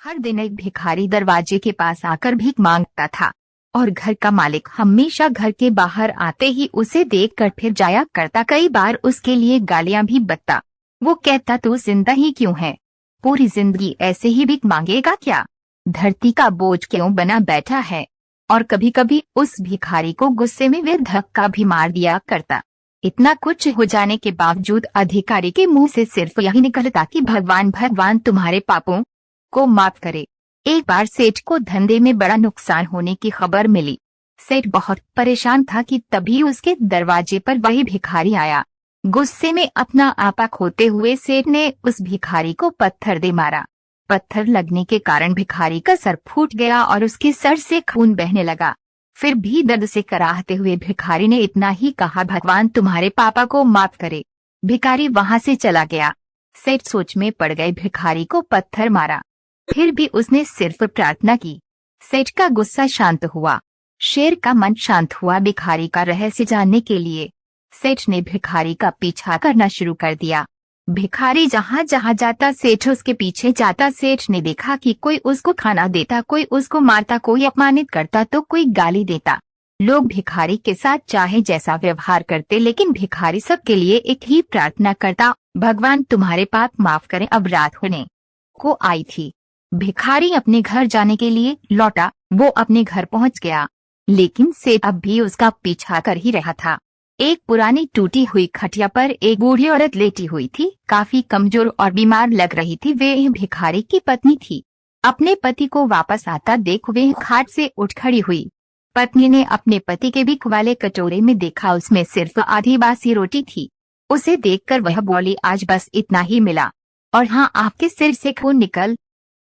हर दिन एक भिखारी दरवाजे के पास आकर भीख मांगता था और घर का मालिक हमेशा घर के बाहर आते ही उसे देखकर फिर जाया करता। कई बार उसके लिए गालियां भी बकता। वो कहता, तू जिंदा ही क्यों है? पूरी जिंदगी ऐसे ही भीख मांगेगा क्या? धरती का बोझ क्यों बना बैठा है? और कभी कभी उस भिखारी को गुस्से में वे धक्का भी मार दिया करता। इतना कुछ हो जाने के बावजूद अधिकारी के मुंह से सिर्फ यही निकलता कि भगवान भगवान तुम्हारे पापों को माफ करे। एक बार सेठ को धंधे में बड़ा नुकसान होने की खबर मिली। सेठ बहुत परेशान था कि तभी उसके दरवाजे पर वही भिखारी आया। गुस्से में अपना आपा खोते हुए सेठ ने उस भिखारी को पत्थर दे मारा। पत्थर लगने के कारण भिखारी का सर फूट गया और उसके सर से खून बहने लगा। फिर भी दर्द से कराहते हुए भिखारी ने इतना ही कहा, भगवान तुम्हारे पापा को माफ करे। भिखारी वहां से चला गया। सेठ सोच में पड़ गए, भिखारी को पत्थर मारा, फिर भी उसने सिर्फ प्रार्थना की। सेठ का गुस्सा शांत हुआ, शेर का मन शांत हुआ। भिखारी का रहस्य जानने के लिए सेठ ने भिखारी का पीछा करना शुरू कर दिया। भिखारी जहाँ जहाँ जाता सेठ उसके पीछे जाता। सेठ ने देखा कि कोई उसको खाना देता, कोई उसको मारता, कोई अपमानित करता तो कोई गाली देता। लोग भिखारी के साथ चाहे जैसा व्यवहार करते, लेकिन भिखारी सबके लिए एक ही प्रार्थना करता, भगवान तुम्हारे पाप माफ करें। अब रात होने को आई थी। भिखारी अपने घर जाने के लिए लौटा। वो अपने घर पहुंच गया, लेकिन सेठ अब भी उसका पीछा कर ही रहा था। एक पुरानी टूटी हुई खटिया पर एक बूढ़ी औरत लेटी हुई थी, काफी कमजोर और बीमार लग रही थी। वे भिखारी की पत्नी थी। अपने पति को वापस आता देख वे खाट से उठ खड़ी हुई। पत्नी ने अपने पति के भीख वाले कटोरे में देखा, उसमें सिर्फ आधी बासी रोटी थी। उसे देखकर वह बोली, आज बस इतना ही मिला, और हाँ, आपके सिर से खून निकल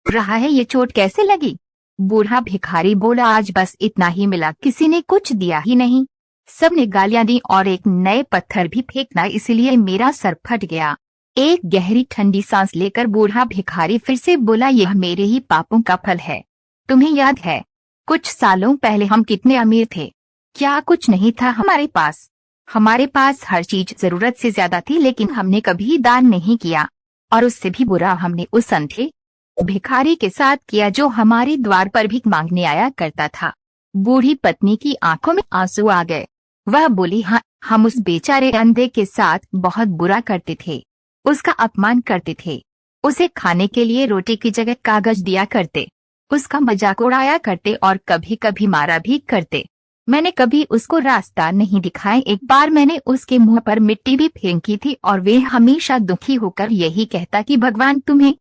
रहा है, ये चोट कैसे लगी? बूढ़ा भिखारी बोला, आज बस इतना ही मिला, किसी ने कुछ दिया ही नहीं। सबने गालियां दी और एक नए पत्थर भी फेंकना, इसलिए मेरा सर फट गया। एक गहरी ठंडी सांस लेकर बूढ़ा भिखारी फिर से बोला, यह मेरे ही पापों का फल है। तुम्हें याद है कुछ सालों पहले हम कितने अमीर थे? क्या कुछ नहीं था हमारे पास? हमारे पास हर चीज जरूरत से ज्यादा थी, लेकिन हमने कभी दान नहीं किया। और उससे भी बुरा हमने उस अंधे भिखारी के साथ किया जो हमारे द्वार पर भीख मांगने आया करता था। बूढ़ी पत्नी की आंखों में आंसू आ गए। वह बोली, हाँ, हम उस बेचारे अंधे के साथ बहुत बुरा करते थे, उसका अपमान करते थे, उसे खाने के लिए रोटी की जगह कागज दिया करते, उसका मजाक उड़ाया करते और कभी कभी मारा भी करते। मैंने कभी उसको रास्ता नहीं दिखाया। एक बार मैंने उसके मुंह पर मिट्टी भी फेंकी थी और वे हमेशा दुखी होकर यही कहता कि भगवान तुम्हें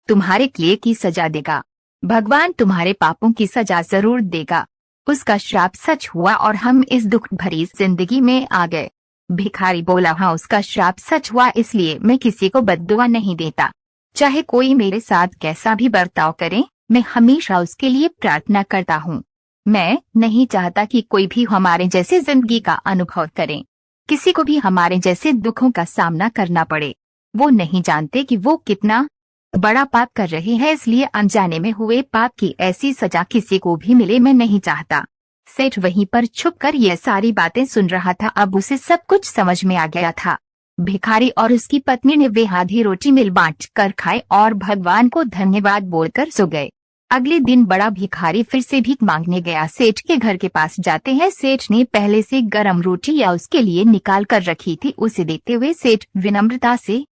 तुम्हारे किए की सजा देगा, भगवान तुम्हारे पापों की सजा जरूर देगा। उसका श्राप सच हुआ और हम इस दुख भरी जिंदगी में आ गए। भिखारी बोला, हाँ, उसका श्राप सच हुआ, इसलिए मैं किसी को बद्दुआ नहीं देता। चाहे कोई मेरे साथ कैसा भी बर्ताव करे, मैं हमेशा उसके लिए प्रार्थना करता हूँ। मैं नहीं चाहता कि कोई भी हमारे जैसे जिंदगी का अनुभव करे, किसी को भी हमारे जैसे दुखों का सामना करना पड़े। वो नहीं जानते कि वो कितना बड़ा पाप कर रहे हैं, इसलिए अनजाने में हुए पाप की ऐसी सजा किसी को भी मिले, मैं नहीं चाहता। सेठ वहीं पर छुपकर यह सारी बातें सुन रहा था। अब उसे सब कुछ समझ में आ गया था। भिखारी और उसकी पत्नी ने वे आधी रोटी मिल बांट कर खाए और भगवान को धन्यवाद बोलकर सो गए। अगले दिन बड़ा भिखारी फिर से भीख मांगने गया। सेठ के घर के पास जाते हैं। सेठ ने पहले से गर्म रोटी या उसके लिए निकाल कर रखी थी। उसे देते हुए सेठ विनम्रता से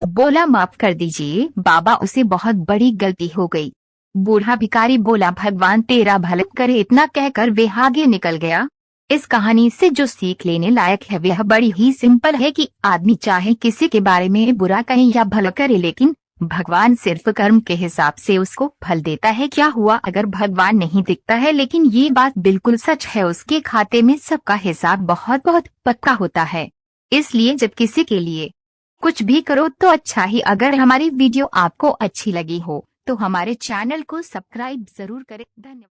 बोला, माफ कर दीजिए बाबा, उसे बहुत बड़ी गलती हो गई। बूढ़ा भिखारी बोला, भगवान तेरा भला करे। इतना कहकर वे आगे निकल गया। इस कहानी से जो सीख लेने लायक है वह बड़ी ही सिंपल है कि आदमी चाहे किसी के बारे में बुरा कहे या भला करे, लेकिन भगवान सिर्फ कर्म के हिसाब से उसको फल देता है। क्या हुआ अगर भगवान नहीं दिखता है, लेकिन ये बात बिल्कुल सच है, उसके खाते में सबका हिसाब बहुत बहुत पक्का होता है। इसलिए जब किसी के लिए कुछ भी करो तो अच्छा ही। अगर हमारी वीडियो आपको अच्छी लगी हो तो हमारे चैनल को सब्सक्राइब जरूर करें। धन्यवाद।